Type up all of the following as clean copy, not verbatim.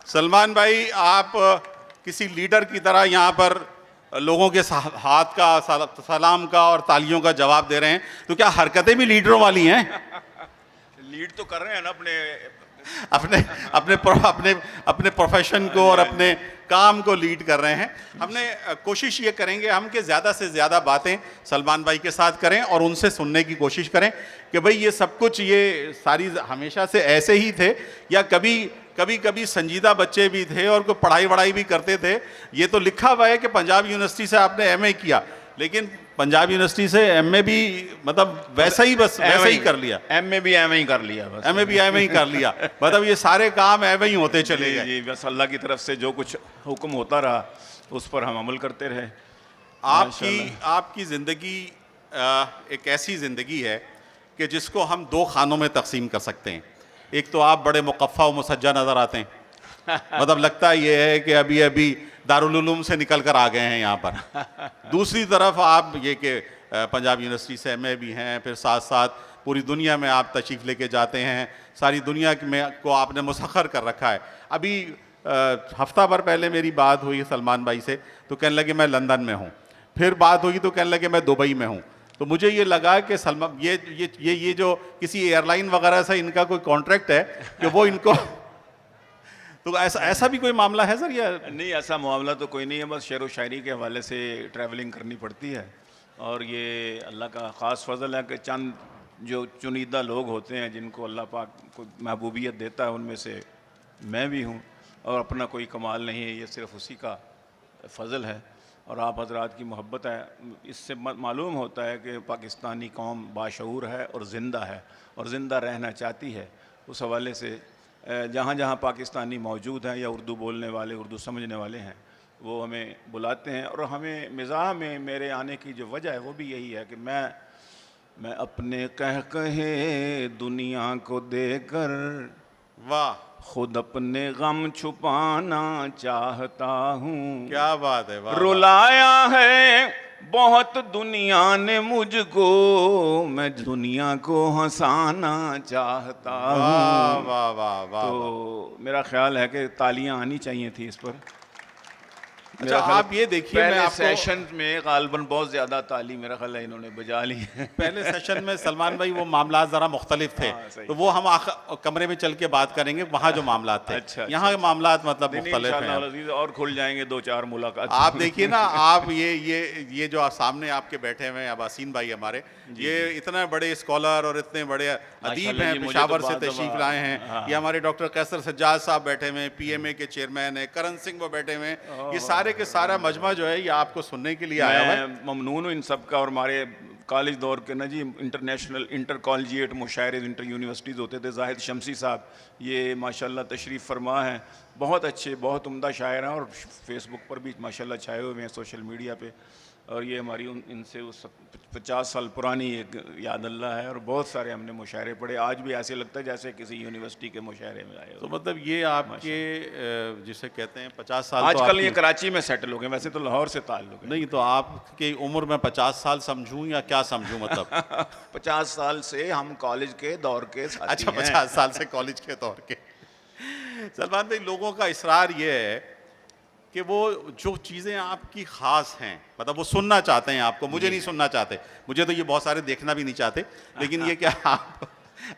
सलमान भाई, आप किसी लीडर की तरह यहाँ पर लोगों के हाथ का सलाम का और तालियों का जवाब दे रहे हैं, तो क्या हरकतें भी लीडरों वाली हैं? लीड तो कर रहे हैं ना अपने अपने अपने अपने अपने प्रोफेशन को और अपने काम को लीड कर रहे हैं। हमने कोशिश ये करेंगे हम कि ज़्यादा से ज़्यादा बातें सलमान भाई के साथ करें और उनसे सुनने की कोशिश करें कि भाई ये सब कुछ, ये सारी हमेशा से ऐसे ही थे या कभी कभी कभी संजीदा बच्चे भी थे और कोई पढ़ाई वढ़ाई भी करते थे? ये तो लिखा हुआ है कि पंजाब यूनिवर्सिटी से आपने एमए किया, लेकिन पंजाब यूनिवर्सिटी से एमए भी मतलब वैसा ही, बस वैसा ही कर लिया। एमए भी एमए ही कर लिया, बस एमए भी एमए ही कर लिया, मतलब ये सारे काम एमए ही होते चले गए। जी, बस अल्लाह की तरफ से जो कुछ हुक्म होता रहा उस पर हम अमल करते रहे। आपकी ज़िंदगी एक ऐसी ज़िंदगी है कि जिसको हम दो खानों में तकसीम कर सकते हैं। एक तो आप बड़े मुकफ़्फ़ा व मुसज्जा नज़र आते हैं, मतलब लगता ये है कि अभी अभी दारुल उलूम से निकल कर आ गए हैं यहाँ पर। दूसरी तरफ आप ये कि पंजाब यूनिवर्सिटी से एमए भी हैं, फिर साथ साथ पूरी दुनिया में आप तशरीफ़ लेके जाते हैं, सारी दुनिया में को आपने मुसख्खर कर रखा है। अभी हफ्ता भर पहले मेरी बात हुई सलमान भाई से, तो कहने लगे मैं लंदन में हूँ। फिर बात हुई तो कहने लगे मैं दुबई में हूँ। तो मुझे ये लगा कि सलमान ये जो किसी एयरलाइन वगैरह से इनका कोई कॉन्ट्रैक्ट है कि वो इनको तो ऐसा भी कोई मामला है सर? या नहीं, ऐसा मामला तो कोई नहीं है, बस शेर व शायरी के हवाले से ट्रैवलिंग करनी पड़ती है और ये अल्लाह का ख़ास फजल है कि चंद जो चुनिंदा लोग होते हैं जिनको अल्लाह पाक को महबूबियत देता है, उनमें से मैं भी हूँ। और अपना कोई कमाल नहीं है, ये सिर्फ उसी का फजल है और आप हजरात की मोहब्बत है। इससे मालूम होता है कि पाकिस्तानी कौम बाशऊर है और ज़िंदा है और ज़िंदा रहना चाहती है। उस हवाले से जहाँ जहाँ पाकिस्तानी मौजूद हैं या उर्दू बोलने वाले, उर्दू समझने वाले हैं, वो हमें बुलाते हैं। और हमें मिज़ाह में मेरे आने की जो वजह है वो भी यही है कि मैं अपने कहे दुनिया को देकर वाह, खुद अपने गम छुपाना चाहता हूँ। क्या बात है, वाह, रुलाया है बहुत दुनिया ने मुझको, मैं दुनिया को हंसाना चाहता हूँ। वाह वाह वाह वाह। तो मेरा ख्याल है कि तालियां आनी चाहिए थी इस पर। अच्छा, आप ये देखिए, मैं आपको सेशन में गालबन बहुत ज़्यादा ताली मेरा ख्याल है इन्होंने बजा ली है। पहले सेशन में सलमान भाई वो मामला ज़रा मुख्तलिफ थे, तो वो हम कमरे में चल के बात करेंगे, वहाँ जो मामला थे। अच्छा, यहाँ के मामला मतलब मुख्तलिफ हैं और खुल जाएंगे दो चार मुलाकात। आप देखिए ना, आप ये जो सामने आपके बैठे हुए हैं अबासीन भाई हमारे, ये इतने बड़े स्कॉलर और इतने बड़े अदीब हैं, पेशावर से तशरीफ लाए हैं। ये हमारे डॉक्टर कैसर सज्जाद साहब बैठे हुए हैं, PMA के चेयरमैन है, करण सिंह वो बैठे हुए हैं। ये सारे के सारा मजमा जो है ये आपको सुनने के लिए आया है। ममनून हूँ इन सब का। और हमारे कॉलेज दौर के ना जी इंटरनेशनल इंटर कॉलेजिएट मुशायरे इंटर यूनिवर्सिटीज़ होते थे। जाहिद शमसी साहब ये माशाल्लाह तशरीफ़ फरमा हैं, बहुत अच्छे, बहुत उम्दा शायर हैं और फेसबुक पर भी माशाल्लाह छाए हुए हैं, सोशल मीडिया पे। और ये हमारी इनसे उस 50 साल पुरानी एक याद अल्लाह है और बहुत सारे हमने मुशायरे पढ़े। आज भी ऐसे लगता है जैसे किसी यूनिवर्सिटी के मुशायरे में आए। तो मतलब ये आपके जिसे कहते हैं 50 साल, आजकल ये कराची में सेटल हो गए, वैसे तो लाहौर से ताल्लुक है। नहीं, तो आपकी उम्र में 50 साल समझूं या क्या समझूं मतलब? 50 साल से हम कॉलेज के दौर के साथी अच्छा, हैं। 50 साल से कॉलेज के दौर के। सलमान भाई, लोगों का इसरार ये है कि वो जो चीज़ें आपकी ख़ास हैं, मतलब वो सुनना चाहते हैं आपको। मुझे नहीं सुनना चाहते, मुझे तो ये बहुत सारे देखना भी नहीं चाहते, लेकिन ये क्या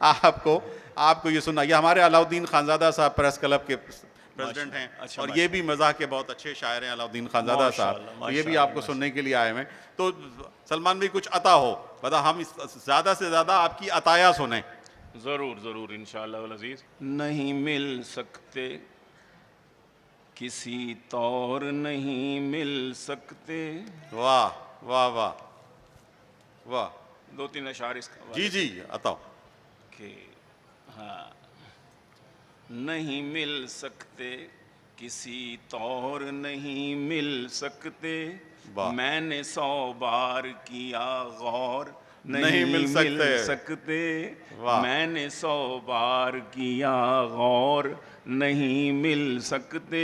आपको ये सुनना। ये हमारे अलाउद्दीन खानज़ादा साहब प्रेस क्लब के प्रेसिडेंट हैं। अच्छा, और ये भी मज़ाह के बहुत अच्छे शायर हैं अलाउद्दीन खानज़ादा साहब, ये भी आपको सुनने के लिए आए हैं। तो सलमान भाई, कुछ अता हो, मतलब हम ज़्यादा से ज़्यादा आपकी अताया सुने। ज़रूर ज़रूर इंशाअल्लाह अज़ीज़। नहीं मिल सकते किसी तौर नहीं मिल सकते। वाह वाह वाह वाह। 2-3 अशार इसका। जी जी, अताओ कि हाँ, नहीं मिल सकते किसी तौर नहीं मिल सकते, मैंने 100 बार किया गौर नहीं मिल सकते। मैंने 100 बार किया गौर नहीं मिल सकते।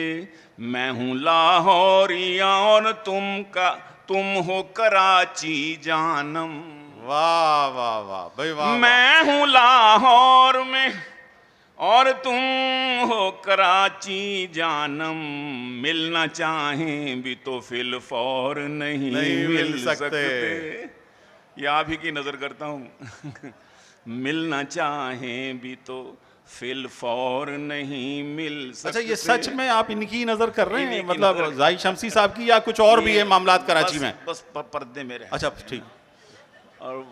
मैं हूँ लाहौरिया और तुम हो कराची जानम। वाह वाह वाह भाई वाह। मैं हूँ लाहौर में और तुम हो कराची जानम, मिलना चाहें भी तो फिल फौर नहीं मिल सकते। ये आप ही की नजर करता हूँ। मिलना चाहें भी तो फिल फौर नहीं मिल सकते। अच्छा, ये सच में आप इनकी नजर कर रहे हैं, इन्हीं की मतलब नज़र। जाहिद शमसी साहब की, या कुछ और भी है मामलात कराची में? बस पर्दे में रहे। अच्छा ठीक। और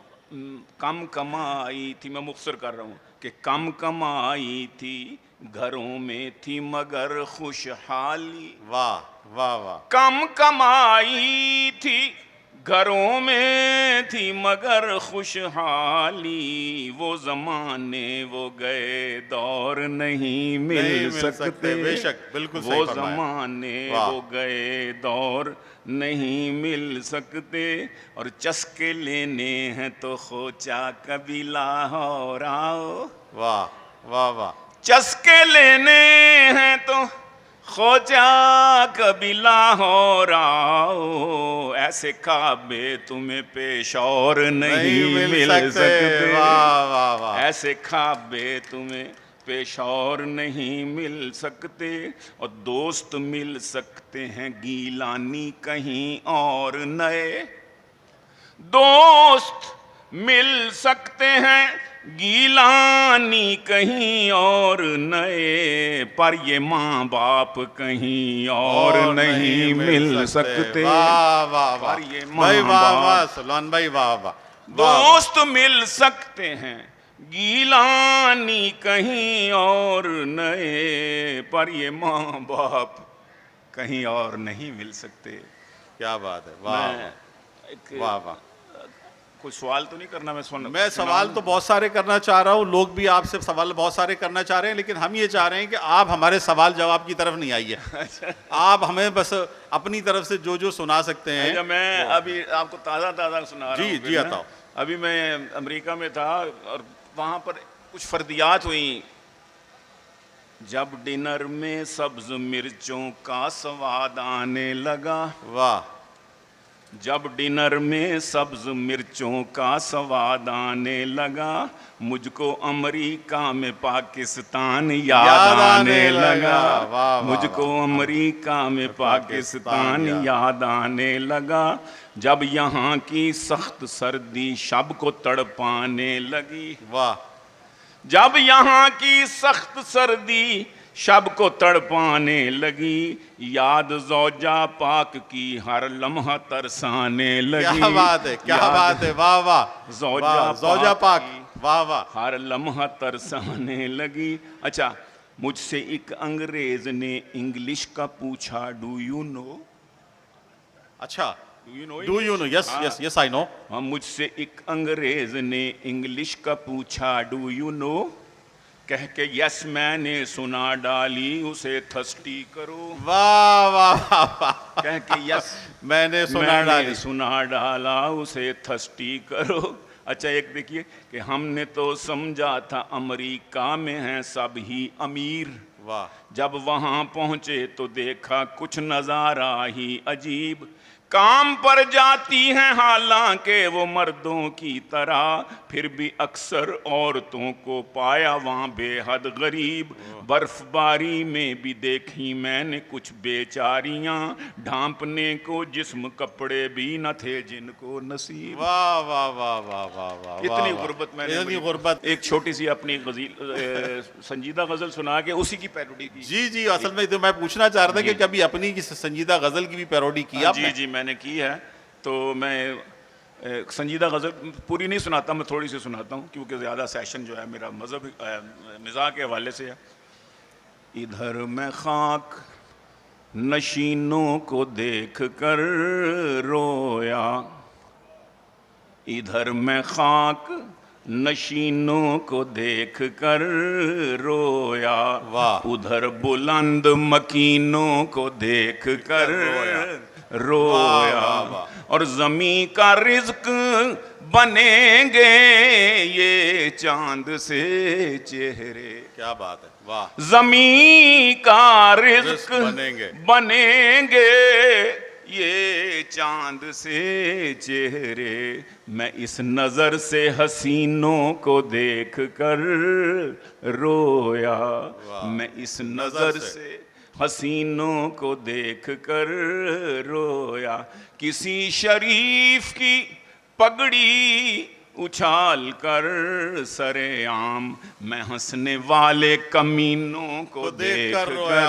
कम कमाई थी, मैं मुख्तसर कर रहा हूँ कि कम कमाई थी घरों में थी मगर खुशहाली। वाह वाह वाह। कम कमाई थी घरों में थी मगर खुशहाली, वो जमाने वो गए दौर नहीं मिल सकते। बेशक, बिल्कुल सही वो फरमाया। जमाने वाह। वो गए दौर नहीं मिल सकते। और चस्के लेने हैं तो खोचा कभी लाहौर आओ। वाह वाह वाह। चस्के लेने हैं तो खोजा कभी लाहौर आओ, ऐसे काबे तुम्हें पेशौर नहीं मिल सकते। वाह वाह वाह। ऐसे खाबे तुम्हें पेशौर नहीं मिल सकते। और दोस्त मिल सकते हैं गीलानी कहीं और नए, दोस्त मिल सकते हैं गीलानी कहीं और नए, पर ये माँ बाप कहीं और नहीं मिल सकते। वाह वाह वाह पर ये भाई, माँ वाह वाह बाप, सुलेमान भाई, वाह वाह। दोस्त मिल सकते हैं गीलानी कहीं और नए, पर ये माँ बाप कहीं और नहीं मिल सकते। क्या बात है, वाह वाह वाह। कोई सवाल तो नहीं करना? मैं सवाल तो बहुत सारे करना चाह रहा हूँ, लोग भी आपसे सवाल बहुत सारे करना चाह रहे हैं, लेकिन हम ये चाह रहे हैं कि आप हमारे सवाल जवाब की तरफ नहीं आइए। आप हमें बस अपनी तरफ से जो जो सुना सकते हैं। मैं अभी आपको ताज़ा ताज़ा सुना रहा हूँ। जी बताओ। अभी मैं अमेरिका में था और वहाँ पर कुछ फर्दियात हुई। जब डिनर में सब्ज मिर्चों का स्वाद आने लगा, वाह। जब डिनर में सब्ज मिर्चों का स्वाद आने लगा, मुझको अमेरिका में पाकिस्तान याद आने लगा। मुझको अमेरिका में पाकिस्तान याद आने लगा। जब यहाँ की सख्त सर्दी शब को तड़पाने लगी, वाह। जब यहाँ की सख्त सर्दी शब को तड़पाने लगी, याद ज़ौजा पाक की हर लम्हा तरसाने लगी। क्या बात है, क्या बात है, वाह वाह। ज़ौजा पाक, वाह वाह। हर लम्हा तरसाने लगी। अच्छा, मुझसे एक अंग्रेज ने इंग्लिश का पूछा, डू यू नो? अच्छा, do you know? Yes yes yes, I know. हाँ, मुझसे एक अंग्रेज ने इंग्लिश का पूछा, डू यू नो? कह के यस मैंने सुना डाली, उसे थर्स्टी करो। वाह वाह वाह। कह के यस मैंने सुना डाला, उसे थर्स्टी करो। अच्छा, एक देखिए कि हमने तो समझा था अमेरिका में हैं सब ही अमीर, वाह। जब वहां पहुंचे तो देखा कुछ नजारा ही अजीब। काम पर जाती हैं हालांकि वो मर्दों की तरह, फिर भी अक्सर औरतों को पाया वहाँ बेहद गरीब। बर्फबारी में भी देखी मैंने कुछ बेचारियां, ढांपने को जिस्म कपड़े भी न थे जिनको नसीब। वाह वाह वाह वाह वाह वाह। इतनी गुर्बत मैंने, इतनी गुर्बत। एक छोटी सी अपनी संजीदा गजल सुना के उसी की पैरोडी की। जी जी, असल में तो मैं पूछना चाह रहा था कि कभी अपनी संजीदा गजल की भी पैरोडी की आपने? जी जी, मैंने की है। तो मैं संजीदा गज़ल पूरी नहीं सुनाता, मैं थोड़ी सी सुनाता हूँ क्योंकि ज़्यादा सेशन जो है मेरा मज़हब मिज़ाह के हवाले से है। इधर मैं खाक नशीनों को देख कर रोया, इधर मैं खाक नशीनों को देख कर रोया, उधर बुलंद मकीनों को देख कर रोया। और ज़मीं का रिज़्क बनेंगे ये चांद से चेहरे। क्या बात है, वाह। ज़मीं का रिज़्क बनेंगे ये चांद से चेहरे, मैं इस नजर से हसीनों को देख कर रोया, मैं इस नजर से हसीनों को देख कर रोया। किसी शरीफ की पगड़ी उछाल कर सरेआम, मैं हंसने वाले कमीनों को देख कर रोया,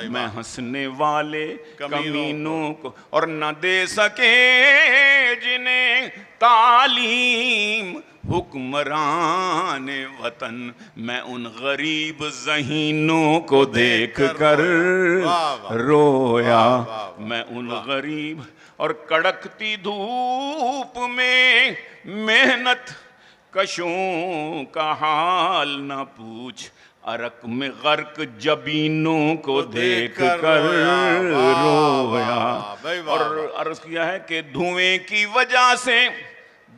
मैं हंसने वाले कमीनों को। और न दे सके जिन्हें तालीम हुक्मरान वतन, मैं उन गरीब ज़हीनों को देख कर रोया, मैं उन गरीब। और कड़कती धूप में मेहनत कशों का हाल न पूछ, अरक में गर्क जबीनों को देख कर रोया। और अर्ज किया है कि धुएं की वजह से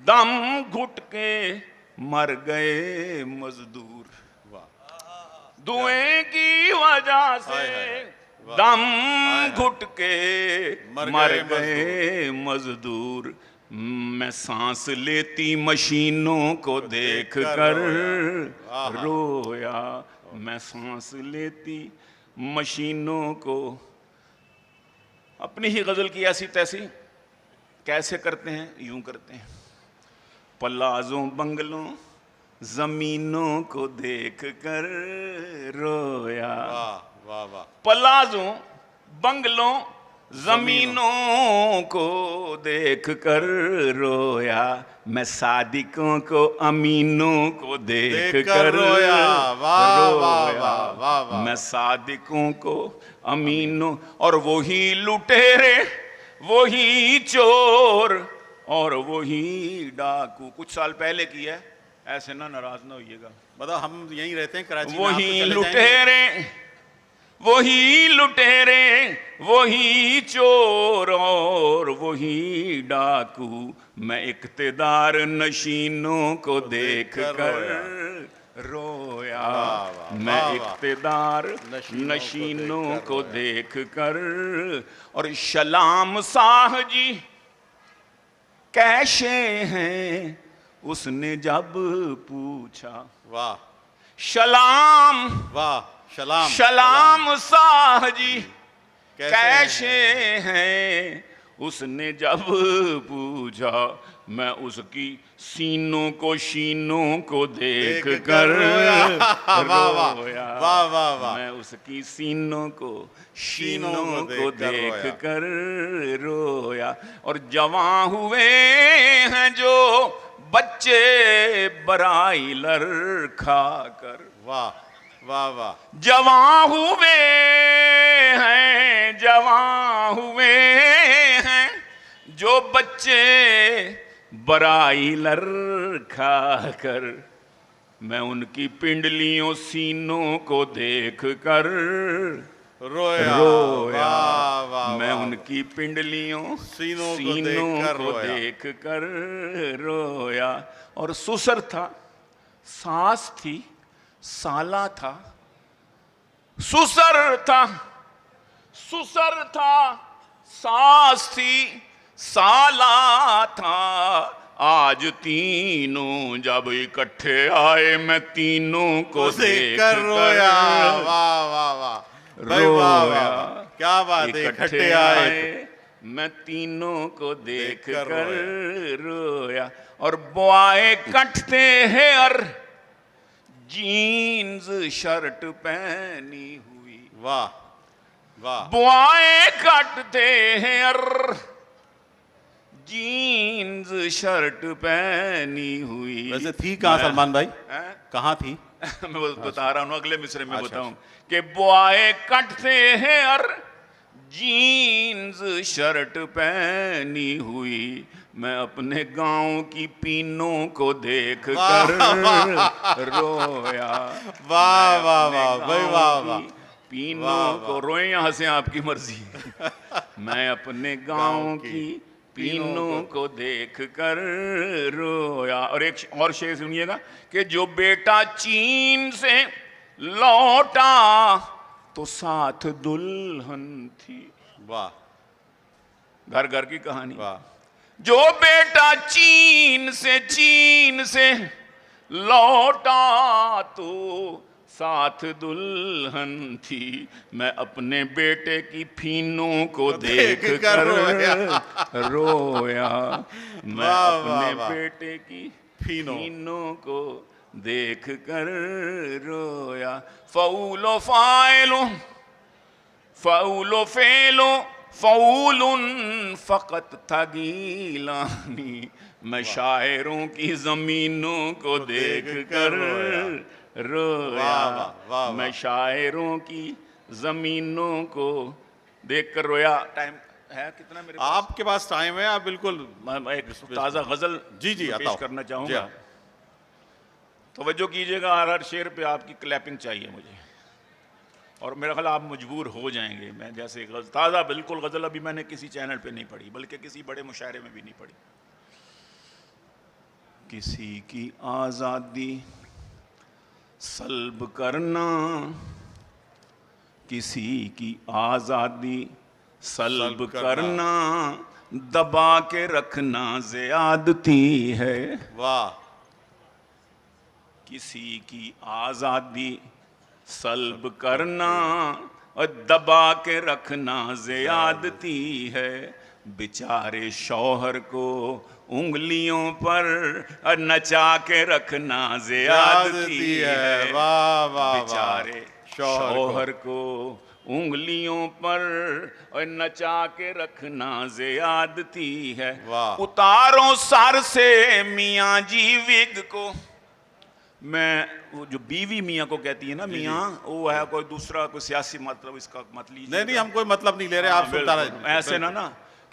दम घुट के मर गए मजदूर, धुएं की वजह से दम घुट के मर गए मजदूर, मैं सांस लेती मशीनों को देख कर रोया, मैं सांस लेती मशीनों को। अपनी ही गजल की ऐसी तैसी कैसे करते हैं? यूं करते हैं, पलाजों बंगलों जमीनों को देख कर रोया, वाह वाह, पलाजों बंगलों जमीनों को देख कर रोया, मैं सादिकों को अमीनों को देख कर रोया, मैं सादिकों को अमीनों। और वही लुटेरे, वही चोर और वही डाकू। कुछ साल पहले की है, ऐसे ना नाराज ना होइएगा, मतलब हम यहीं रहते हैं कराची में। वही लुटेरे, वही लुटेरे, वही चोर और वही डाकू, मैं इक्तदार नशीनों को देख कर रोया, मैं इक्तदार नशीनों को देख कर। और सलाम साह जी कैसे हैं उसने जब पूछा, वाह सलाम, वाह, सलाम सलाम साह जी कैसे हैं उसने जब पूछा, मैं उसकी सीनों को शीनों को देख कर रोया, वाह वाह वाह, मैं उसकी सीनों को शीनों को देख कर रोया। और जवां हुए हैं जो बच्चे बराइलर खाकर, वाह वाह वाह, जवां हुए हैं, जवां हुए हैं जो बच्चे बराइलर खाकर, मैं उनकी पिंडलियों सीनों को देख कर रोया, रोया, वाह, मैं वाह, उनकी पिंडलियों सीनों को देख कर रोया। और सुसर था, सास थी, साला था, सुसर था, सुसर था, सास थी, साला था, आज तीनों जब इकट्ठे आए मैं तीनों को देख कर रोया, वाह वाह वाह, रोया, क्या बात है, इकट्ठे आए मैं तीनों को देख कर रोया। और बॉय कटते हैं और जीन्स शर्ट पहनी हुई, वाह वाह, बॉय कटते हैं और जीन्स शर्ट पहनी हुई। वैसे थी कहाँ सलमान भाई, कहाँ थी? मैं बता रहा हूँ, अगले मिसरे में बताऊं कि बॉय कटते हैं और जीन्स शर्ट पहनी हुई, मैं अपने गांव की पीनों को देख कर रोया, वाह वाह वाह भाई, वाह वाह, पीनों को रोए, यहाँ से आपकी मर्जी। मैं अपने गांव की पीनों को देख कर रोया। और एक और शेर सुनिएगा कि जो बेटा चीन से लौटा तो साथ दुल्हन थी। वाह घर घर की कहानी। वाह। जो बेटा चीन से लौटा तो साथ दुल्हन थी। मैं अपने बेटे की फीनों को देख कर रोया। मैं वाह, अपने वाह, वाह। बेटे की फीनों। फीनों को देख कर रोया। फऊलो फाइलो फऊलो फेलो फऊलुन फ़क़त था गीलानी। मैं शायरों की ज़मीनों को देख कर रोया। वाह, वाह, वाह, मैं वाह। शायरों की ज़मीनों को देख कर रोया। टाइम है कितना मेरे पास? आपके पास टाइम है, आप बिल्कुल। मैं एक ताज़ा गज़ल जी जी पेश अताओ। करना जी चाहूँगा। हाँ। तवज्जो कीजिएगा, हर शेर पे आपकी क्लैपिंग चाहिए मुझे, और मेरा ख्याल आप मजबूर हो जाएंगे। मैं जैसे ताज़ा बिल्कुल गज़ल अभी मैंने किसी चैनल पे नहीं पढ़ी, बल्कि किसी बड़े मुशायरे में भी नहीं पढ़ी। किसी की आज़ादी सल्ब करना, किसी की आज़ादी सल्ब करना, दबा के रखना ज़्यादती है। वाह। किसी की आज़ादी सल्ब करना और दबा के रखना ज़्यादती है। बेचारे शौहर को उंगलियों पर नचा के रखना ज़्यादती है। वाह वाह। बेचारे शौहर को उंगलियों पर और नचा के रखना ज़्यादती है। वाह। उतारो सर से मियाँ जी विग को। मैं वो जो बीवी मियाँ को कहती है ना, मियाँ, वो है कोई दूसरा कोई सियासी मतलब, इसका मत लीजिए। नहीं नहीं, हम कोई मतलब नहीं ले रहे, आप सुनता रहे। ऐसे ना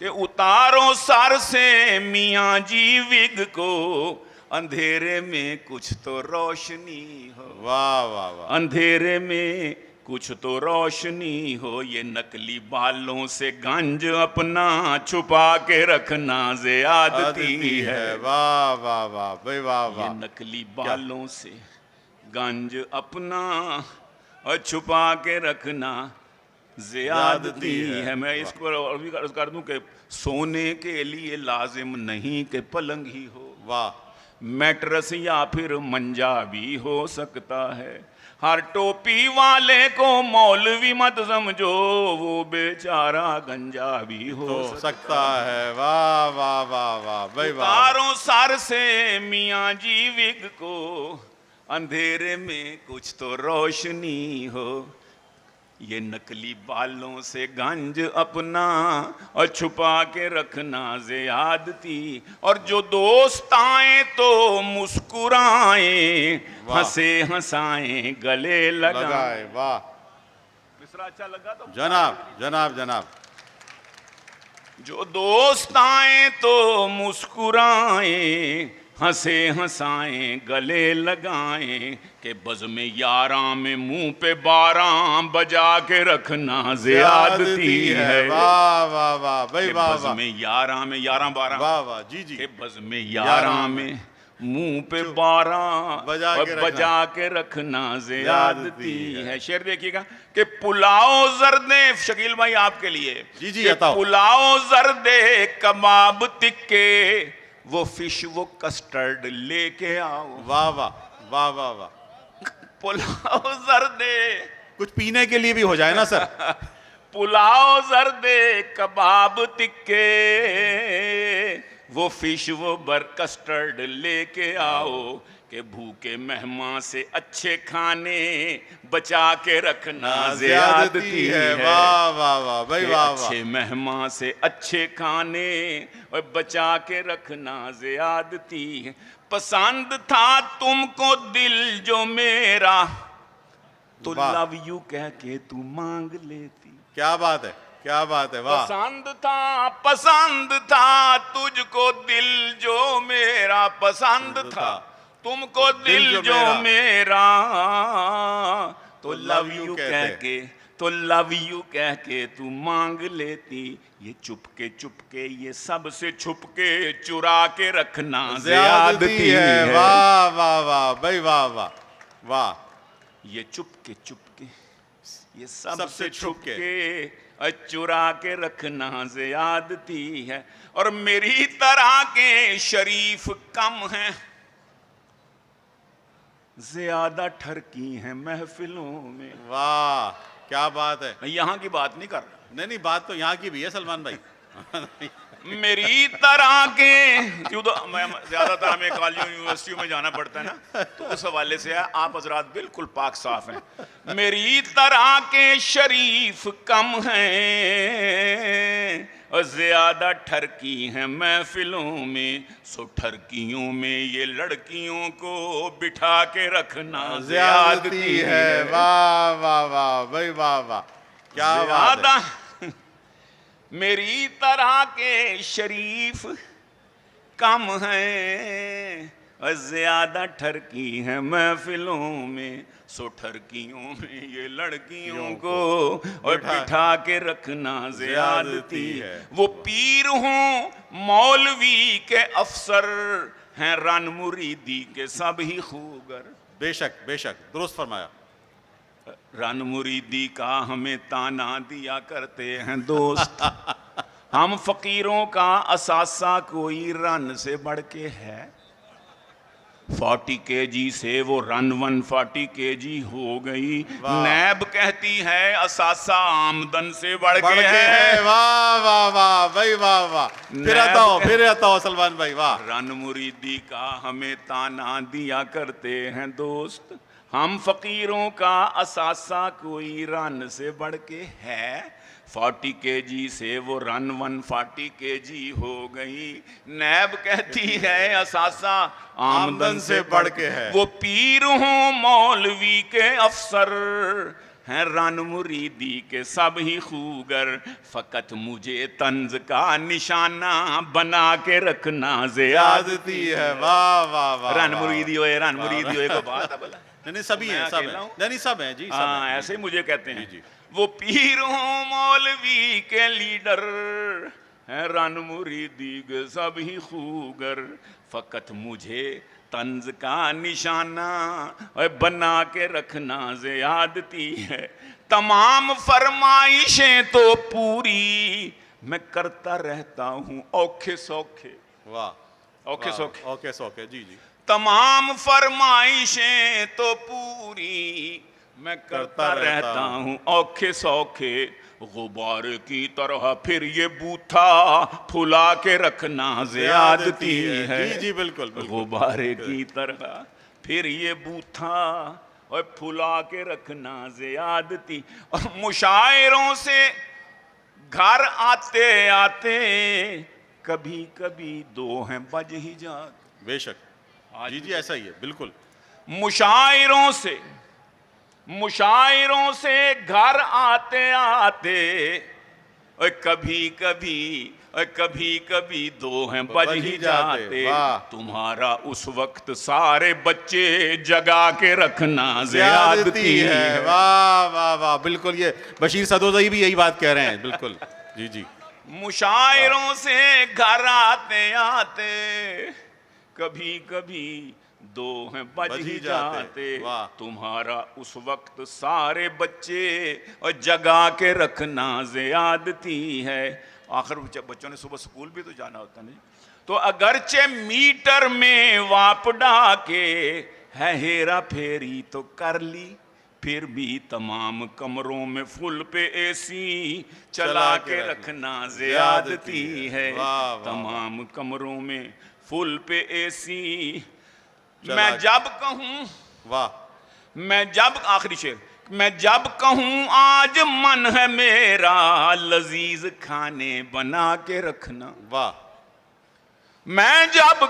कि उतारो सर से मियाँ जी विग को, अंधेरे में कुछ तो रोशनी हो। वाह वाह वाह। अंधेरे में कुछ तो रोशनी हो। ये नकली बालों से गंज अपना छुपा के रखना ज़्यादती है। वाह वाह वाह भाई, वाह वाह। ये नकली बालों से गंज अपना और छुपा के रखना ज़्यादती है। मैं इसको और भी अर्ज़ कर दूं कि सोने के लिए लाजिम नहीं कि पलंग ही हो। वाह। मैट्रस या फिर मंजा भी हो सकता है। हर टोपी वाले को मौलवी मत समझो, वो बेचारा गंजा भी हो सकता है। वाह वाह वाह वाह भाई, वाह। उतारो सर से मियाँ जी विग को, अंधेरे में कुछ तो रोशनी हो। ये नकली बालों से गंज अपना और छुपा के रखना ज़्यादती। और जो दोस्त आए तो मुस्कुराएं, हंसे हंसाएं गले लगाए। वाह। मिसरा अच्छा लगा तो जनाब जनाब जनाब। जो दोस्त आए तो मुस्कुराएं, हंसे हंसाएं गले लगाएं, के बज़ में 11 में मुंह पे 12 बजा के रखना ज़्यादती है। वाह वाह वाह भाई, वाह बज़ में 11 में 11 12, वाह वाह। जी जी। के बज़ में 11 में मुंह पे 12 बजा के रखना ज़्यादती है। शेर देखिएगा कि पुलाव जर्दे, शकील भाई आपके लिए। जी जी बताओ। पुलाव जर्दे कबाब तिक्के, वो फिश वो कस्टर्ड लेके आओ। वाह वाह वाह वाह वाह। पुलाव जर्दे, कुछ पीने के लिए भी हो जाए ना सर। पुलाव जर्दे कबाब तिक्के, वो फिश वो कस्टर्ड लेके आओ, के भूखे मेहमान से अच्छे खाने बचा के रखना ज़्यादती है। वाह वाह वाह भाई, वाह वाह। अच्छे मेहमान से अच्छे खाने और बचा के रखना ज़्यादती है। पसंद था तुमको दिल जो मेरा, तो लव यू कह के तू मांग लेती। क्या बात है, क्या बात है। वाह। पसंद था तुझको दिल जो मेरा, पसंद था तुमको दिल जो मेरा, तो लव यू कह के, तो लव यू कह के तू मांग लेती। ये चुपके ये सबसे छुपके चुरा के रखना ज़्यादती है। वाह वाह वाह भाई, वाह वाह वाह। ये चुपके ये सबसे सबसे छुप छुप के। के चुरा के रखना ज़्यादती है। और मेरी तरह के शरीफ कम हैं, ज्यादा ठरकी हैं महफिलों में। वाह क्या बात है। मैं यहाँ की बात नहीं कर रहा, नहीं नहीं, बात तो यहाँ की भी है सलमान भाई। मेरी तरह के, क्यों तो मैं ज्यादातर हमें कॉलेजों यूनिवर्सिटियों में जाना पड़ता है ना, तो उस हवाले से है आप हजरात बिल्कुल पाक साफ हैं। मेरी तरह के शरीफ कम हैं और ज्यादा ठरकी हैं महफिलों में, सो ठरकियों में ये लड़कियों को बिठा के रखना ज्यादती है। वाह वाह वाह भाई, वाह वाह, क्या बात है। ज्यादा मेरी तरह के शरीफ कम हैं और ज्यादा ठरकी हैं महफिलों में, सो ठरकियों में ये लड़कियों को और बिठा के रखना ज्यादती है। वो पीर हों मौलवी के अफसर हैं, रन मुरीदी के सब ही खूगर। बेशक बेशक, दुरुस्त फरमाया। रन मुरीदी का हमें ताना दिया करते हैं दोस्त, हम फकीरों का असासा कोई रन से बढ़ के है। 40 kg से वो रन 140 kg हो गई। नैब कहती है असासा आमदन से बढ़ के है। वाह वाह वाह भाई, वाह वाह। फिर आता हो सलमान भाई, वाह। रन मुरीदी का हमें ताना दिया करते हैं दोस्त, हम फकीरों का असासा कोई रन से बढ़ के है। 40 kg से वो रन 140 kg हो गई। नैब कहती है असासा आमदन से बढ़ के है। वो पीर हों मौलवी के अफसर हैं, रन मुरीदी के सब ही खूगर, फकत मुझे तंज का निशाना बना के रखना ज़्यादती है। वाह वाह वाह। रन मुरीदी होए, रन मुरीदी होए को बात है बोला। नहीं सभी हैं, सब हैं। नहीं सब हैं जी, सब हाँ हैं। ऐसे ही मुझे कहते हैं जी। वो पीर हों मौलवी के लीडर हैं, रन मुरीदी के सब ही खूगर, फकत मुझे तंज का निशाना बना के रखना ज़्यादती है। तमाम फरमाइशें तो पूरी मैं करता रहता हूँ औखे सौखे। वाह, औखे सौखे, ओके सौखे, जी जी। तमाम फरमाइशें तो पूरी मैं करता रहता हूँ औखे सौखे। गुबार की तरह फिर ये बूथा फुला के रखना ज़्यादती है। जी जी बिल्कुल, बिल्कुल। गुबार की तरह फिर ये बूथा और फुला के रखना ज़्यादती। और मुशायरों से घर आते आते कभी कभी दो हैं बज ही जाते। बेशक, जी जी ऐसा ही है, बिल्कुल। मुशायरों से घर आते आते और कभी कभी दो हैं बज ही जाते। तुम्हारा उस वक्त सारे बच्चे जगा के रखना ज़्यादती है। वाह वाह वाह, बिल्कुल। ये बशीर सदोज़ई भी यही बात कह रहे हैं, बिल्कुल। जी जी। मुशायरों से घर आते आते कभी कभी दो हैं बज ही जाते। तुम्हारा उस वक्त सारे बच्चे और जगा के रखना ज़्यादती है। आखिर बच्चों ने सुबह स्कूल भी तो जाना होता नहीं, तो अगरचे मीटर में वापडा के है हेरा फेरी तो कर ली, फिर भी तमाम कमरों में फुल पे एसी चला के रखना ज़्यादती है। तमाम कमरों में फुल पे एसी। मैं जब कहूँ, वाह, मैं जब, आखिरी शेर, मैं जब कहूँ आज मन है मेरा लजीज खाने बना के रखना। वाह। मैं जब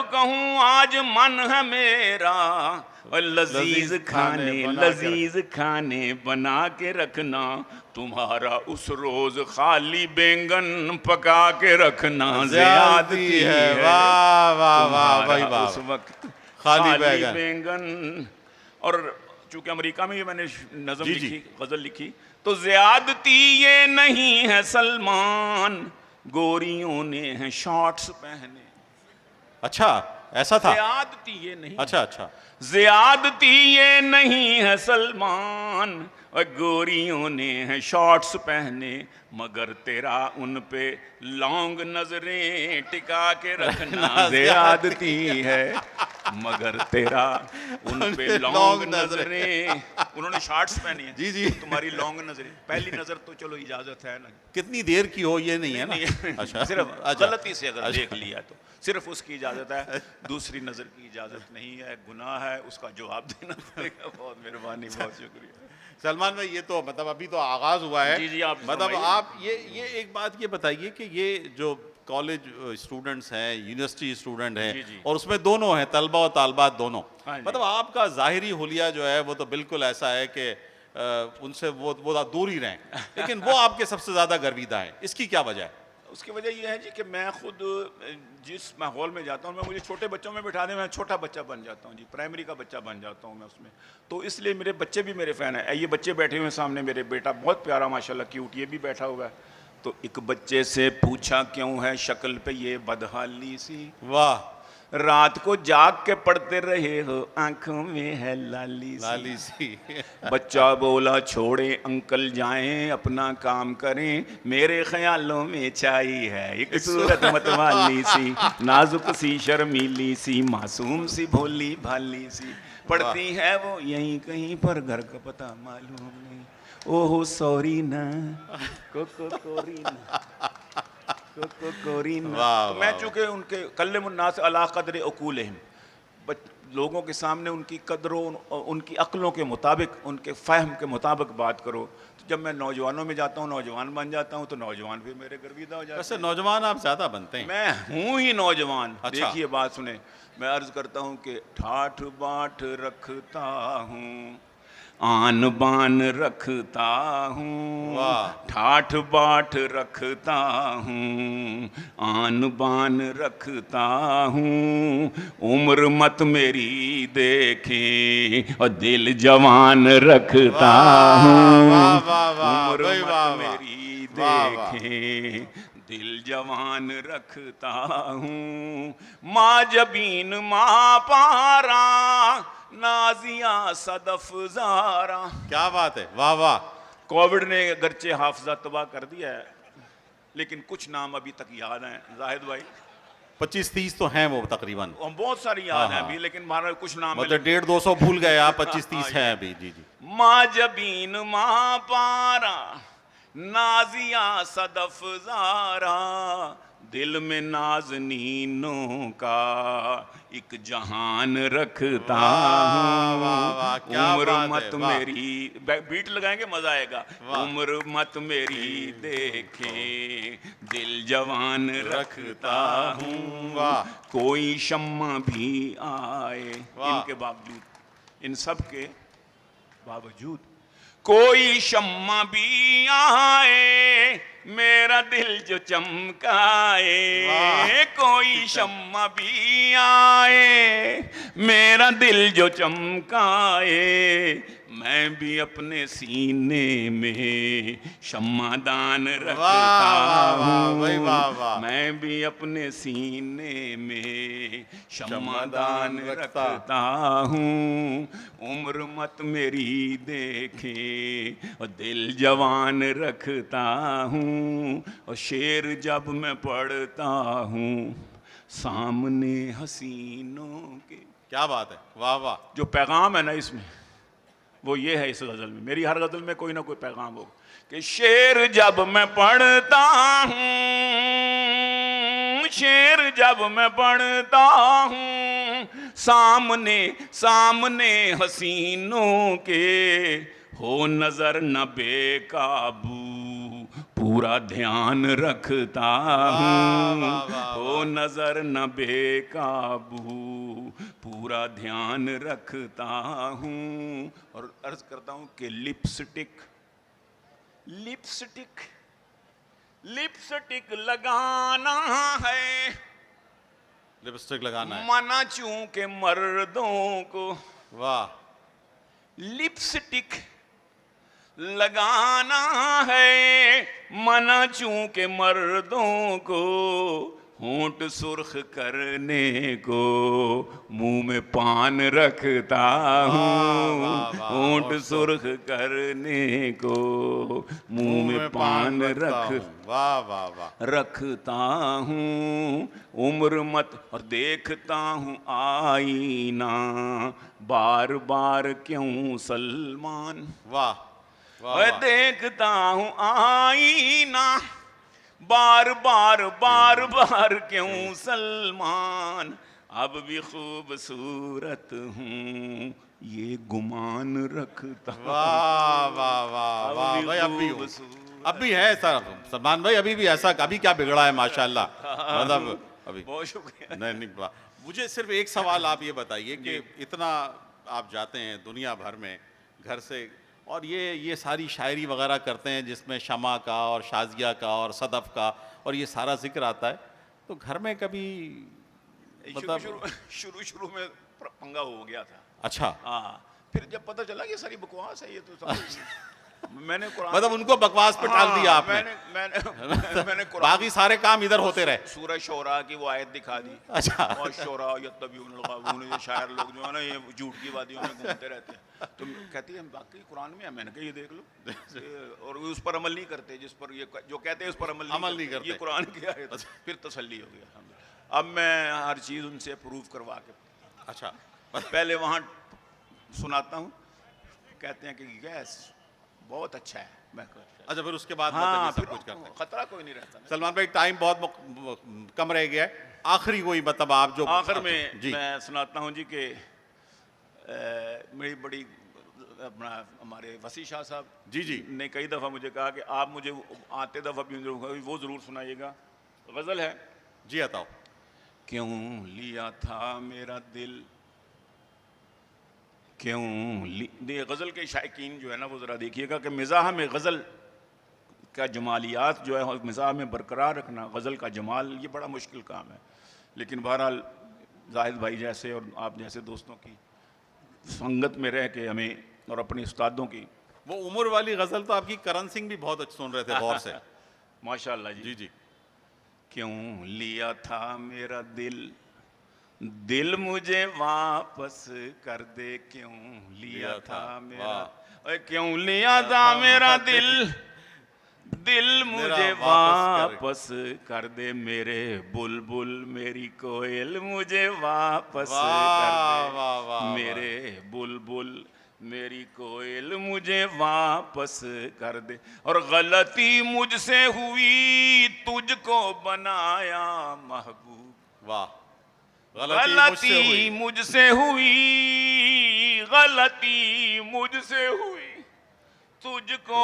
कहूँ आज मन है मेरा लजीज खाने बना के रखना। तुम्हारा उस रोज खाली बैंगन पका के रखना ज़्यादती है। वाह वाह वाह भाई वाह। उस वक्त खाली बैंगन। और चूंकि अमेरिका में ये मैंने नज़म लिखी, गज़ल लिखी, तो ज़्यादती ये नहीं है सलमान, गोरियों ने हैं शॉर्ट्स पहने। अच्छा, ऐसा था? ज़्यादती ये नहीं, अच्छा अच्छा। ज़्यादती ये नहीं है सलमान, और गोरियों ने हैं शॉर्ट्स पहने, मगर तेरा उन पे लॉन्ग नजरें टिका के रखना ज़्यादती है, मगर तेरा उन पे लॉन्ग लॉन्ग नजरें। उन्होंने शॉर्ट्स पहनी है जी जी। तुम्हारी लॉन्ग नजरें, पहली नजर तो चलो इजाजत है ना, कितनी देर की हो ये नहीं है ना? नहीं, अच्छा सिर्फ अच्छा। गलती से अगर अच्छा। देख लिया तो सिर्फ उसकी इजाजत है, दूसरी नजर की इजाजत नहीं है, गुनाह है, उसका जवाब देना पड़ेगा। बहुत मेहरबानी, बहुत शुक्रिया। सलमान भाई, ये तो मतलब अभी तो आगाज हुआ है। जी, जी, आप मतलब फरमाइए। आप ये एक बात ये बताइए कि ये जो कॉलेज स्टूडेंट्स हैं, यूनिवर्सिटी स्टूडेंट जी, हैं, जी। और उसमें दोनों हैं, तलबा और तालबात दोनों, हाँ जी। मतलब आपका ज़ाहिरी हुलिया जो है वो तो बिल्कुल ऐसा है कि उनसे वो दूर ही रहें, लेकिन वो आपके सबसे ज़्यादा गर्विदा हैं, इसकी क्या वजह है? उसकी वजह यह है जी कि मैं खुद जिस माहौल में जाता हूँ, मैं मुझे छोटे बच्चों में बिठा दें, मैं छोटा बच्चा बन जाता हूँ जी, प्राइमरी का बच्चा बन जाता हूँ मैं उसमें। तो इसलिए मेरे बच्चे भी मेरे फ़ैन हैं। ये बच्चे बैठे हुए हैं सामने, मेरे बेटा बहुत प्यारा माशाल्लाह क्यूट, ये भी बैठा हुआ है। तो एक बच्चे से पूछा क्यों है शक्ल पे ये बदहाली सी, वाह, रात को जाग के पढ़ते रहे हो, आंखों में है लाली सी। लाली सी। बच्चा बोला छोड़े अंकल जाएं, अपना काम करें, मेरे ख्यालों में छाई है एक सूरत मतवाली सी, नाजुक सी शर्मीली सी, मासूम सी भोली भाली सी, पढ़ती है वो यहीं कहीं पर घर का पता मालूम नहीं, ओहो सॉरी ना कोरीना कोरीना। वाह, तो मैं वाह, चूंकि उनके कल्लमुन्नास अला कदर अकूलहिम, लोगों के सामने उनकी कदरों उनकी अक्लों के मुताबिक, उनके फ़हम के मुताबिक बात करो, तो जब मैं नौजवानों में जाता हूँ, नौजवान बन जाता हूँ, तो नौजवान भी मेरे गर्विदा हो जाते वैसे हैं। नौजवान आप ज़्यादा बनते हैं। मैं हूँ ही नौजवान। अच्छा। देखिए बात सुने, मैं अर्ज करता हूँ कि ठाठ बाट रखता हूँ, आन बान रखता हूँ, वाह। ठाठ बाट रखता हूँ, आन बान रखता हूँ, उम्र मत मेरी देखे और दिल जवान रखता हूँ, वाह, वाह, वाह, उम्र भाई, मत वाह, वाह। मेरी वाह, वाह। देखे दिल जवान रखता हूँ, माँ जबीन माँ पारा, नाजिया सदफ ज़ारा। क्या बात है, वाह वाह। कोविड ने अगरचे हाफजा तबाह कर दिया है, लेकिन कुछ नाम अभी तक याद हैं जाहिद भाई। 25-30 तो हैं वो तकरीबन, और बहुत सारी याद हैं हाँ। अभी, लेकिन हमारा कुछ नाम मतलब 150-200 भूल गए आप, 25-30 हैं अभी। जी जी। माँ जबीन माँ पारा, नाजिया सदफ ज़ारा, दिल में नाज़नीनों का एक जहान रखता वाह, वाह, वाह, हूँ, क्या उम्र बात मत है, वाह। मेरी, बीट लगाएंगे मजा आएगा, वाह। उम्र मत मेरी देखे दिल जवान रखता हूँ, वाह। कोई शम्मा भी आए, वाह। इनके बावजूद, इन सब के बावजूद, कोई शम्मा भी आए, मेरा दिल जो चमकाए, वाह। कोई शम्मा भी आए, मेरा दिल जो चमकाए, मैं भी अपने सीने में शम्मादान रखता वाह, वाह, भाई, वाह, हूँ, वाह। मैं भी अपने सीने में शम्मादान शम्मादान रखता हूँ, उम्र मत मेरी देखे और दिल जवान रखता हूँ, और शेर जब मैं पढ़ता हूँ सामने हसीनों के। क्या बात है, वाह वाह। जो पैगाम है ना इसमें, वो ये है इस गज़ल में, मेरी हर गज़ल में कोई ना कोई पैगाम हो, कि शेर जब मैं पढ़ता हूँ, शेर जब मैं पढ़ता हूँ, सामने सामने हसीनों के, हो नजर न बेकाबू, पूरा ध्यान रखता हूँ, वाह, वाह, हो नजर न बेकाबू, पूरा ध्यान रखता हूँ। और अर्ज करता हूँ कि लिपस्टिक लिपस्टिक लिपस्टिक लगाना है, लिपस्टिक लगाना है, मना चूंकि मर्दों को, वाह। लिपस्टिक लगाना है, मना चूंकि मर्दों को, होंठ सुर्ख करने को मुंह में पान रखता हूँ, वाह, वाह, होंठ और सुर्ख करने को मुंह में पान वाह वाह वाह। रखता हूँ, उम्र मत और देखता हूँ आईना, बार बार क्यों सलमान, वाह वाह मैं वाह। देखता हूँ आईना, बार बार बार बार क्यों सलमान, अब भी खूबसूरत हूँ ये गुमान रखता हूँ। वाह वाह वाह अब वाह भी भाई, अब भी हो, खूबसूरत, अब भी है सर सलमान भाई, अभी भी ऐसा, अभी क्या बिगड़ा है माशाल्लाह, मतलब अभी बहुत शुक्रिया। नहीं नहीं मुझे सिर्फ एक सवाल आप ये बताइए कि इतना आप जाते हैं दुनिया भर में घर से, और ये सारी शायरी वगैरह करते हैं जिसमें शमा का और शाजिया का और सदफ का और ये सारा जिक्र आता है, तो घर में कभी मतलब शुरू शुरू में पंगा हो गया था। अच्छा, हाँ, फिर जब पता चला कि सारी बकवास है ये तो मैंने कुरान, मतलब उनको बकवास पे टाल दिया आपने? मैंने बाकी सारे काम इधर होते रहे। सूरह शोरा की वो आयत दिखा दी। अच्छा। और शोरा यत्तबिऊनल गावून, ये शायर लोग जो है ना ये झूठ की वादियों में घूमते रहते हैं, तो कहती है बाकी कुरान में है, मैंने कहा ये देख लो, और उस पर अमल नहीं करते, जिस पर ये जो कहते हैं उस पर अमल नहीं करते, ये कुरान की आयत। फिर तसल्ली हो गया। अब मैं हर चीज़ उनसे प्रूव करवा के, अच्छा, पहले वहाँ सुनाता हूँ, कहते हैं कि गैस बहुत अच्छा है, मैं अच्छा, फिर उसके बाद हाँ, मतलब ये सब कुछ करते हैं। खतरा कोई नहीं रहता। सलमान भाई टाइम बहुत कम रह गया है, आखिरी कोई मतलब आप जो आखिर में जी मैं सुनाता हूँ जी कि मेरी बड़ी अपना हमारे वसी शाह साहब जी जी ने कई दफ़ा मुझे कहा कि आप मुझे आते दफ़ा भी वो ज़रूर सुनाइएगा। गज़ल है, जी बताओ। क्यों लिया था मेरा दिल, क्यों गज़ल के शायकीन जो है ना वो ज़रा देखिएगा कि मिज़ाह में गज़ल का जमालियात जो है मिज़ाह में बरकरार रखना, गज़ल का जमाल, ये बड़ा मुश्किल काम है। लेकिन बहरहाल जाहिद भाई जैसे और आप जैसे दोस्तों की संगत में रह के हमें और अपने उस्तादों की, वो उम्र वाली गज़ल तो आपकी करण सिंह भी बहुत सुन रहे थे गौर से। माशाअल्लाह जी। जी जी। क्यों लिया था मेरा दिल, दिल मुझे वापस कर दे, क्यों लिया था मेरा, क्यों लिया था मेरा दिल, दिल मुझे वापस कर दे, मेरे बुलबुल मेरी कोयल मुझे वापस कर दे, मेरे बुलबुल मेरी कोयल मुझे वापस कर दे, और गलती मुझसे हुई तुझको बनाया महबूब, वाह, गलती मुझसे हुई, गलती मुझसे हुई तुझको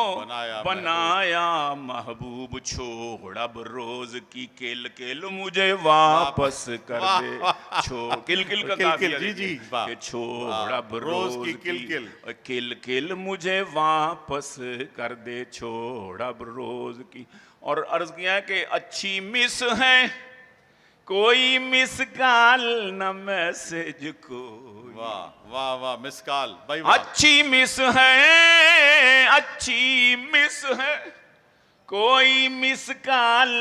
बनाया महबूब, छोड़ अब रोज की किल किल मुझे वापस कर दे, छोड़ किल किल का काफिया जी जी, कि छोड़ अब रोज की किल किल मुझे वापस कर दे, छोड़ अब रोज की। और अर्ज किया कि अच्छी मिस है कोई मिस कॉल न मैसेज को, वाह वाह वाह, मिस कॉल भाई वाह। अच्छी मिस है, अच्छी मिस है कोई मिस कॉल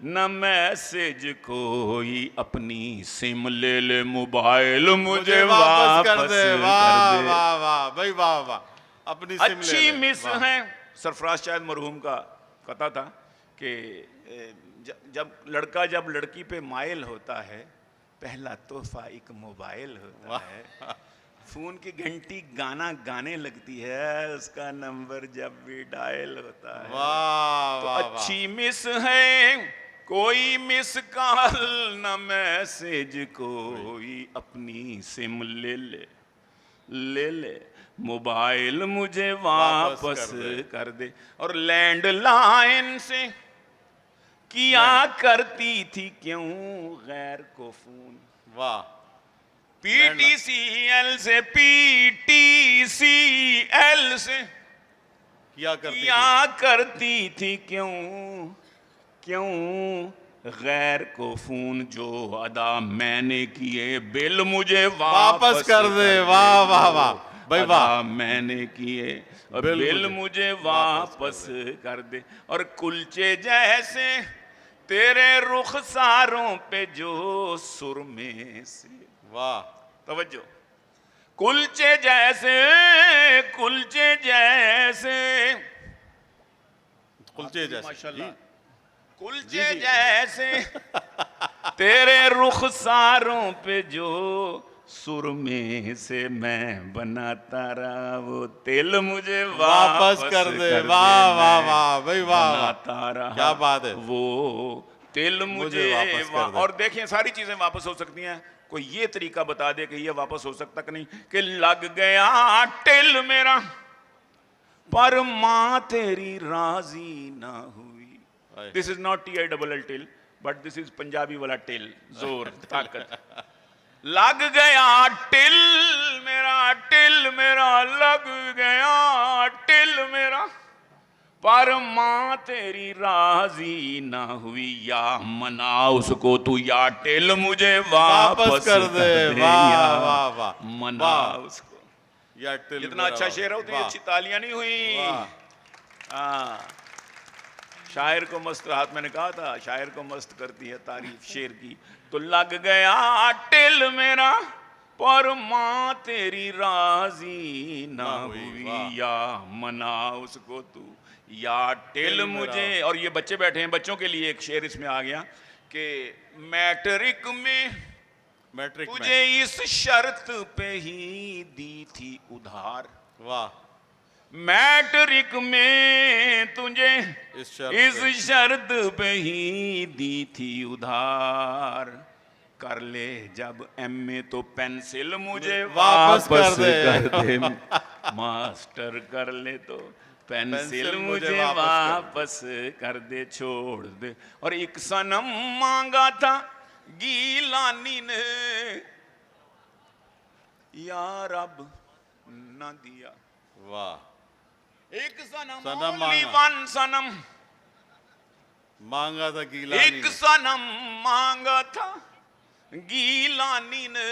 न मैसेज, कोई अपनी सिम ले ले मोबाइल मुझे वापस कर दे, वाह वाह वाह भाई वाह वाह, अपनी सिम ले ले। अच्छी मिस है। सरफराज शायद मरहूम का कथा था कि जब लड़की पे माइल होता है, पहला तोहफा एक मोबाइल होता है, फोन की घंटी गाना गाने लगती है, उसका नंबर जब भी डायल होता है। वाह, तो वाह, अच्छी मिस है कोई मिस कॉल न मैसेज, कोई अपनी सिम ले ले, ले ले मोबाइल मुझे वापस कर दे। और लैंडलाइन से किया करती थी क्यों गैर को फोन, वाह, PTCL से PTCL से किया करती थी क्यों, क्यों गैर को फोन, जो अदा मैंने किए बिल मुझे वापस कर दे, वाह वाह वाह भाई वाह, मैंने किए बिल मुझे वापस कर दे। और कुलचे जैसे तेरे रुखसारों पे जो सुरमे से, वाह, तवज्जो, कुलचे जैसे, कुलचे जैसे, कुलचे जैसे, माशाल्लाह, जी, कुलचे जी। जैसे तेरे रुखसारों पे जो सुरमे से मैं बनाता रहा, वो तिल मुझे वापस कर दे। वाह वाह वाह भाई, वाह वाह, बनाता रहा, क्या बात है। वो तिल मुझे वापस कर दे। और देखिए सारी चीजें वापस हो सकती हैं। कोई ये तरीका बता दे कि ये वापस हो सकता कि नहीं, कि लग गया टिल मेरा पर मां तेरी राजी ना हुई। This is not TILL till, but this is Punjabi वाला टिल, जोर, ताकत। लग गया टिल मेरा लग गया टिल मेरा, पर मां तेरी राजी ना हुई, या मना उसको तू, या टिल मुझे वापस कर दे, वाह या वाह वाह, मना वाह। उसको। या टिल जितना मेरा, अच्छा शेर है उतनी वाह, अच्छी तालियां नहीं हुई। वाह। हाँ, शायर को मस्त, रात मैंने कहा था शायर को मस्त करती है तारीफ शेर की। तो लग गया टिल मेरा पर मां तेरी राजी ना हुई, वाह। या मना उसको तू, या टिल मुझे। और ये बच्चे बैठे हैं, बच्चों के लिए एक शेर इसमें आ गया कि मैट्रिक में मैट्रिक तुझे में, इस शर्त पे ही दी थी उधार, वाह, मैट्रिक में तुझे इस शर्त इस पे। शर्त पे ही दी थी उधार, कर ले जब MA तो पेंसिल मुझे वापस वापस कर कर दे। दे, मास्टर कर ले तो पेंसिल पेंसिल मुझे मुझे वापस कर दे, छोड़ दे। और एक सनम मांगा था गीलानी ने, यार अब न दिया। वाह, एक सनम, सनम only मांगा। one सनम, मांगा था गीलानी एक ने। सनम मांगा था गीलानी ने,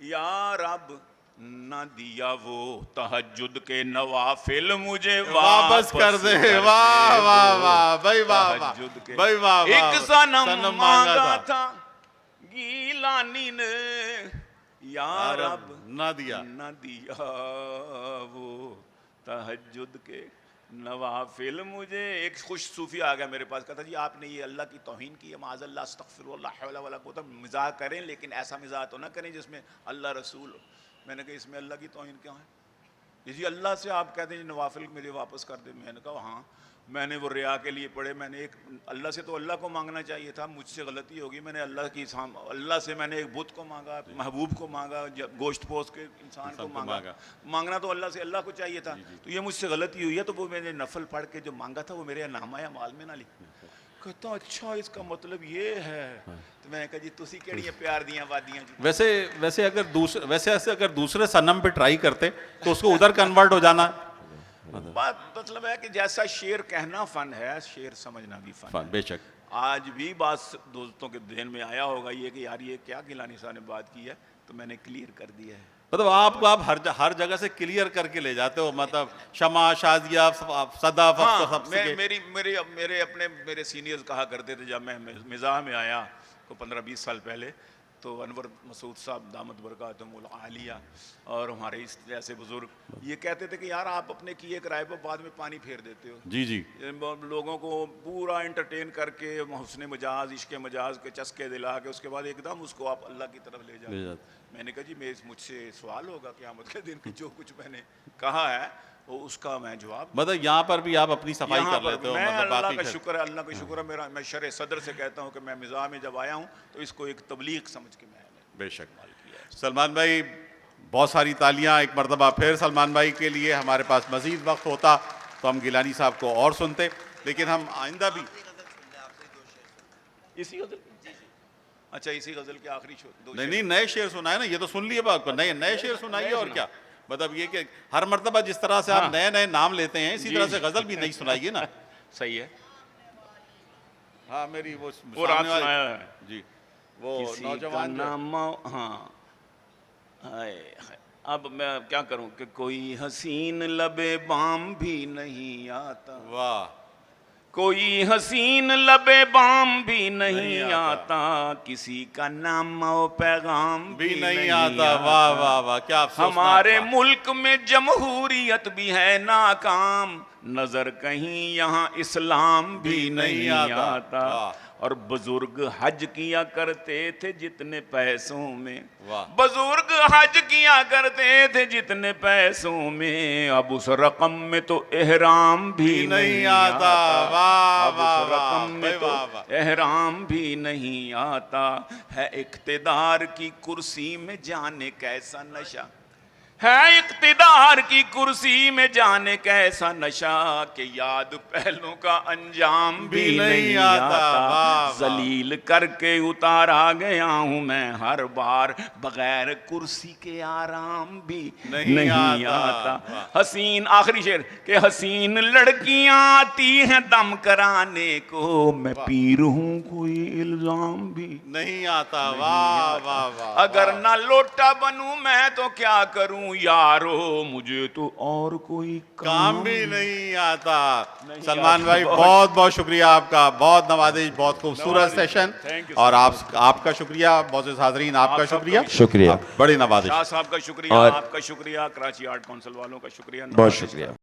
यार अब न दिया, वो तहज्जुद के नवाफिल मुझे वापस कर दे। वाह वाह वाह भाई, वाह वाह तहज्जुद के। भाई, वाह वाह। एक सनम मांगा था, था गीलानी ने, यार अब ना दिया। न दिया, वो तहज्जुद के नवाफिल मुझे। एक खुश सूफी आ गया मेरे पास, कहता जी आपने ये अल्लाह की तौहीन की है, माज़अल्लाह, अस्तग़फिरुल्लाह, ला हौला वला कुव्वता, मज़ाक करें लेकिन ऐसा मज़ाक तो ना करें जिसमें अल्लाह रसूल। मैंने कहा इसमें अल्लाह की तौहीन क्या है? ये जी अल्लाह से आप कहते हैं नवाफिल मुझे वापस कर दे। मैंने कहा हाँ, मैंने वो रिया के लिए पढ़े, मैंने एक अल्लाह से तो अल्लाह को मांगना चाहिए था, मुझसे गलती होगी, मैंने अल्लाह से मैंने एक बुत को मांगा, महबूब को मांगा, गोश्त पोस्ट के इंसान को मांगा। मांगना तो अल्लाह से अल्लाह को चाहिए था। तो ये मुझसे गलती हुई है, तो वो मैंने नफल पढ़ के जो मांगा था वो मेरे नामा माल में ना लिखा। कहता अच्छा इसका मतलब ये है। तो मैंने कहा जी तुसी केड़ियां प्यार दियां वादियां जी। वैसे अगर दूसरे सनम पे ट्राई करते तो उसको उधर कन्वर्ट हो जाना। बात मतलब है कि जैसा शेर कहना फन है, शेर समझना भी फन है। बेशक। आज भी बात दोस्तों के ध्यान में आया होगा ये कि यार ये क्या गिलानी साहब ने बात की है, तो मैंने क्लियर कर दिया है। मतलब आप हर जगह से क्लियर करके ले जाते हो, मतलब शमा, शाजिया, सदा, हाँ, मेरे सीनियर्स कहा करते थे जब मैं मिजाह में आया को 15-20 साल पहले, तो अनवर मसूद साहब दामद बरकातुहुल आलिया और हमारे इस जैसे बुजुर्ग ये कहते थे कि यार आप अपने किए किराए पर बाद में पानी फेर देते हो। जी जी। लोगों को पूरा एंटरटेन करके हुस्न मजाज, इश्क मजाज के चस्के दिला के उसके बाद एकदम उसको आप अल्लाह की तरफ ले जाते। मैंने कहा जी मुझसे सवाल होगा क़यामत के दिन की जो कुछ मैंने कहा है वो उसका मैं जवाब। मतलब यहाँ पर भी आप अपनी सफाई कर लेते हो। मैं मतलब अल्लाह का शुक्र है, अल्लाह का शुक्र है मेरा, मैं शरे सदर से कहता हूँ कि मैं मिजाह में जब आया हूँ तो इसको एक तबलीग समझ के मैं बेशक। सलमान भाई बहुत सारी तालियां एक मरतबा फिर सलमान भाई के लिए। हमारे पास मजीद वक्त होता तो हम गिलानी साहब को और सुनते, लेकिन हम आइंदा भी इसी गजल, अच्छा इसी गजल के आखिरी नहीं नए शेर सुनाए ना, ये तो सुन लिए बात, नए शेर सुनाइए। और क्या मतलब ये कि हर मर्तबा जिस तरह से आप नए नाम लेते हैं इसी तरह से गजल भी नहीं सुनाइए ना। सही है। हाँ मेरी वो रात सुनाया है जी, वो नौजवान नाम। हाँ अब मैं क्या करूं कि कोई हसीन लबे बाम भी नहीं आता। वाह। कोई हसीन लबे बाम भी नहीं आता, किसी का नाम और पैगाम भी नहीं आता। वाह वाह वाह, क्या अफसोसनाक हमारे बात। मुल्क में जमहूरियत भी है नाकाम, नजर कहीं यहाँ इस्लाम भी नहीं आता। और बुजुर्ग हज किया करते थे जितने पैसों में, बुजुर्ग हज किया करते थे जितने पैसों में, अब उस रकम में तो एहराम भी नहीं आता। अब उस रकम में तो एहराम भी नहीं आता। है इख्तिदार की कुर्सी में जाने कैसा नशा, है इख्तिदार की कुर्सी में जाने कैसा नशा, के याद पहलों का अंजाम भी नहीं आता। जलील करके उतारा गया हूं मैं हर बार, बगैर कुर्सी के आराम भी नहीं आता। हसीन, आखिरी शेर, के हसीन लड़कियां आती हैं दम कराने को, मैं पीर हूं कोई इल्जाम भी नहीं आता। वाह वाह वाह। अगर ना लोटा बनूं मैं तो क्या करूं यारो, मुझे तो और कोई काम भी नहीं आता। सलमान भाई बहुत बहुत शुक्रिया आपका, बहुत नवाजिश, बहुत खूबसूरत सेशन। और आपका शुक्रिया, बहुत से हाज़रीन आपका शुक्रिया। शुक्रिया, बड़ी नवाजिश। शाह साहब का शुक्रिया, आपका शुक्रिया, कराची आर्ट काउंसिल वालों का शुक्रिया, बहुत शुक्रिया।